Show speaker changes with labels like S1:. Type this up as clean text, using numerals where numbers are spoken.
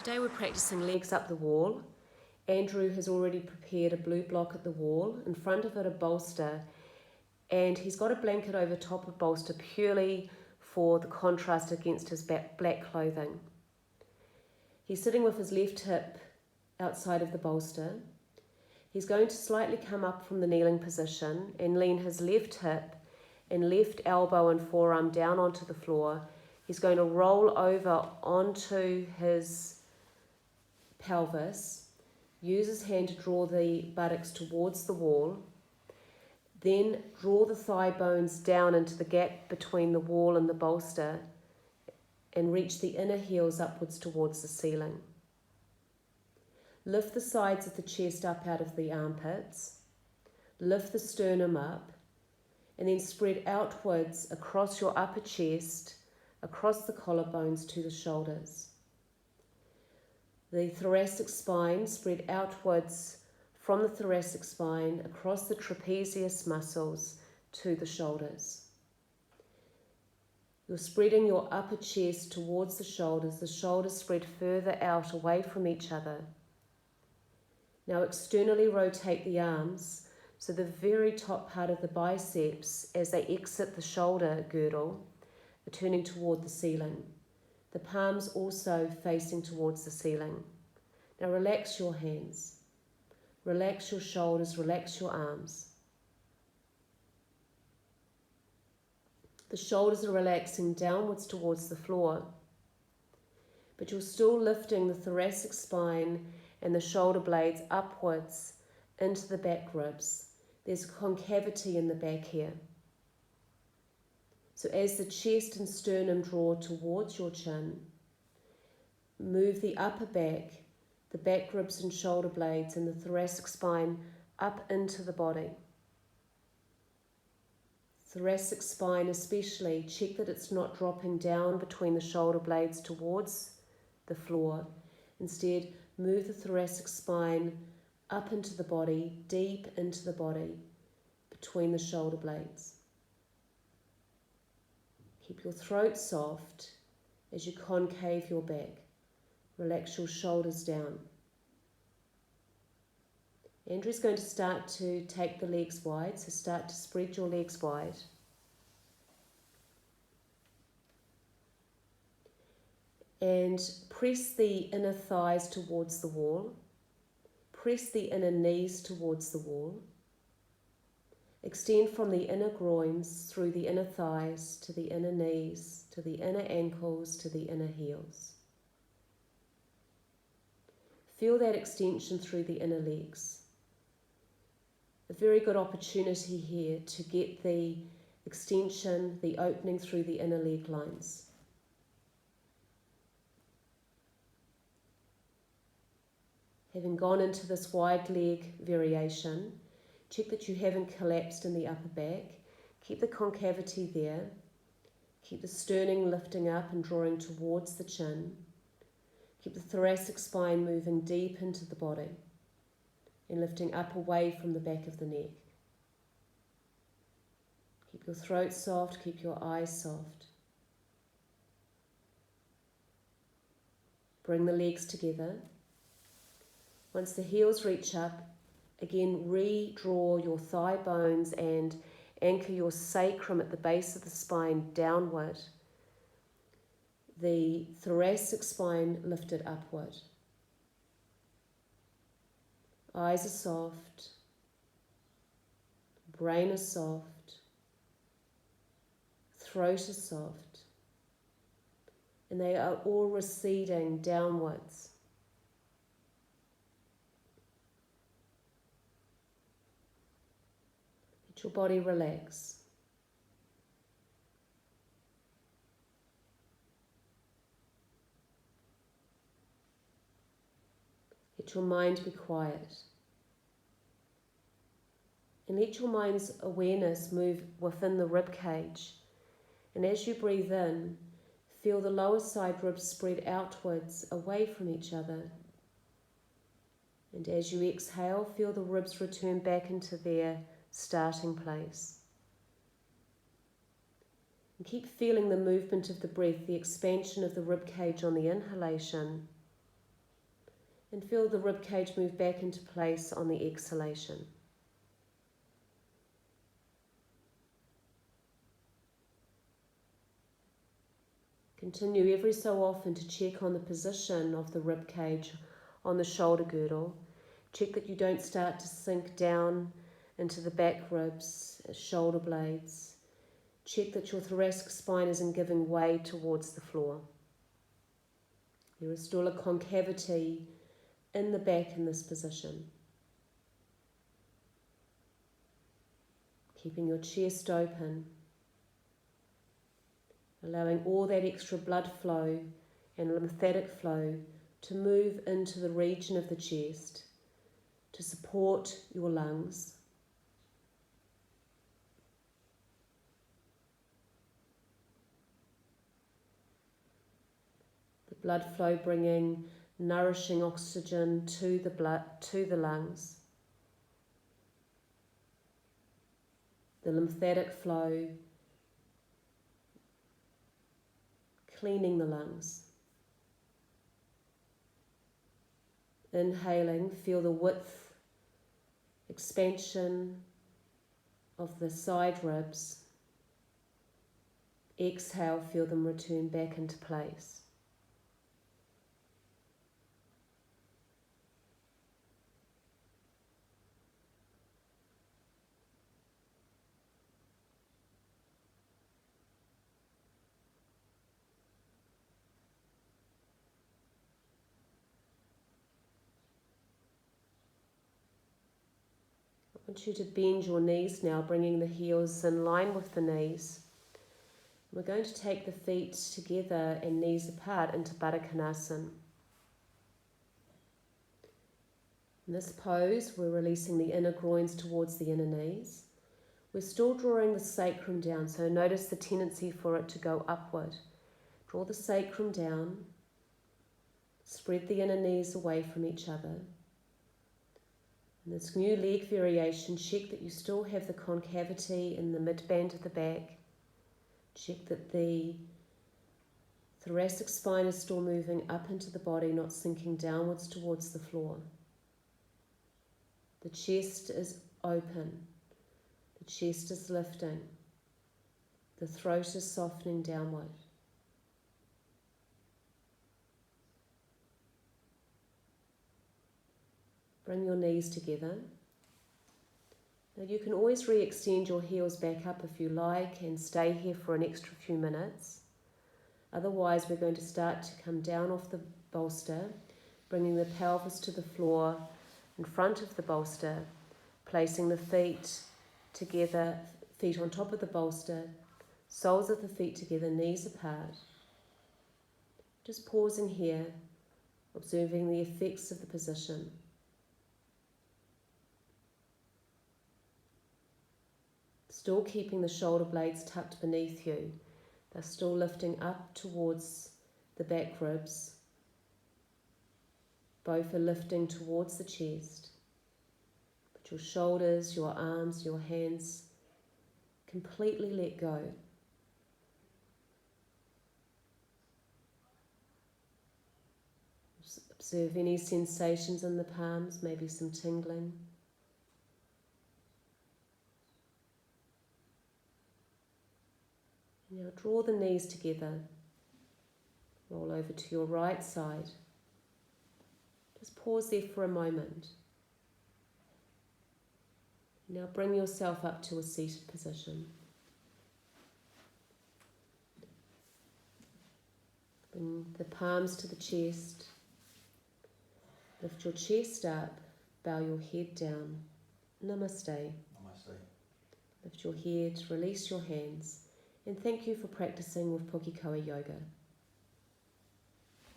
S1: Today we're practicing legs up the wall. Andrew has already prepared a blue block at the wall, in front of it a bolster, and he's got a blanket over top of bolster purely for the contrast against his black clothing. He's sitting with his left hip outside of the bolster. He's going to slightly come up from the kneeling position and lean his left hip and left elbow and forearm down onto the floor. He's going to roll over onto his pelvis, use his hand to draw the buttocks towards the wall, then draw the thigh bones down into the gap between the wall and the bolster and reach the inner heels upwards towards the ceiling. Lift the sides of the chest up out of the armpits, lift the sternum up, and then spread outwards across your upper chest, across the collarbones to the shoulders. The thoracic spine spread outwards from the thoracic spine across the trapezius muscles to the shoulders. You're spreading your upper chest towards the shoulders spread further out away from each other. Now externally rotate the arms so the very top part of the biceps, as they exit the shoulder girdle, are turning toward the ceiling. The palms also facing towards the ceiling. Now relax your hands, relax your shoulders, relax your arms. The shoulders are relaxing downwards towards the floor, but you're still lifting the thoracic spine and the shoulder blades upwards into the back ribs. There's a concavity in the back here. So as the chest and sternum draw towards your chin, move the upper back, the back ribs and shoulder blades and the thoracic spine up into the body. Thoracic spine especially, check that it's not dropping down between the shoulder blades towards the floor. Instead, move the thoracic spine up into the body, deep into the body, between the shoulder blades. Keep your throat soft as you concave your back. Relax your shoulders down. Andrew's going to start to take the legs wide, so start to spread your legs wide. And press the inner thighs towards the wall. Press the inner knees towards the wall. Extend from the inner groins through the inner thighs to the inner knees, to the inner ankles, to the inner heels. Feel that extension through the inner legs. A very good opportunity here to get the extension, the opening through the inner leg lines. Having gone into this wide leg variation, check that you haven't collapsed in the upper back. Keep the concavity there. Keep the sternum lifting up and drawing towards the chin. Keep the thoracic spine moving deep into the body and lifting up away from the back of the neck. Keep your throat soft, keep your eyes soft. Bring the legs together. Once the heels reach up, again redraw your thigh bones and anchor your sacrum at the base of the spine downward. The thoracic spine lifted upward. Eyes are soft. Brain is soft. Throat is soft. And they are all receding downwards. Let your body relax. Let your mind be quiet. And let your mind's awareness move within the rib cage. And as you breathe in, feel the lower side ribs spread outwards away from each other. And as you exhale, feel the ribs return back into their starting place. And keep feeling the movement of the breath, the expansion of the rib cage on the inhalation, And feel the rib cage move back into place on the exhalation. Continue every so often to check on the position of the rib cage on the shoulder girdle. Check that you don't start to sink down into the back ribs, shoulder blades. Check that your thoracic spine isn't giving way towards the floor. There is still a concavity in the back in this position. Keeping your chest open, allowing all that extra blood flow and lymphatic flow to move into the region of the chest to support your lungs. The blood flow bringing nourishing oxygen to the blood, to the lungs. The lymphatic flow cleaning the lungs. Inhaling, feel the width, expansion of the side ribs. Exhale, feel them return back into place. I want you to bend your knees now, bringing the heels in line with the knees. We're going to take the feet together and knees apart into Baddha Konasana. In this pose, we're releasing the inner groins towards the inner knees. We're still drawing the sacrum down, so notice the tendency for it to go upward. Draw the sacrum down, spread the inner knees away from each other. In this new leg variation, check that you still have the concavity in the mid-band of the back. Check that the thoracic spine is still moving up into the body, not sinking downwards towards the floor. The chest is open. The chest is lifting. The throat is softening downward. Bring your knees together. Now you can always re-extend your heels back up if you like and stay here for an extra few minutes. Otherwise, we're going to start to come down off the bolster, bringing the pelvis to the floor in front of the bolster, placing the feet together, feet on top of the bolster, soles of the feet together, knees apart. Just pausing here, observing the effects of the position. Still keeping the shoulder blades tucked beneath you. They're still lifting up towards the back ribs. Both are lifting towards the chest. But your shoulders, your arms, your hands completely let go. Just observe any sensations in the palms, maybe some tingling. Now draw the knees together, roll over to your right side. Just pause there for a moment. Now bring yourself up to a seated position. Bring the palms to the chest. Lift your chest up, bow your head down. Namaste.
S2: Namaste.
S1: Lift your head, release your hands. And thank you for practicing with Pukikoa Yoga.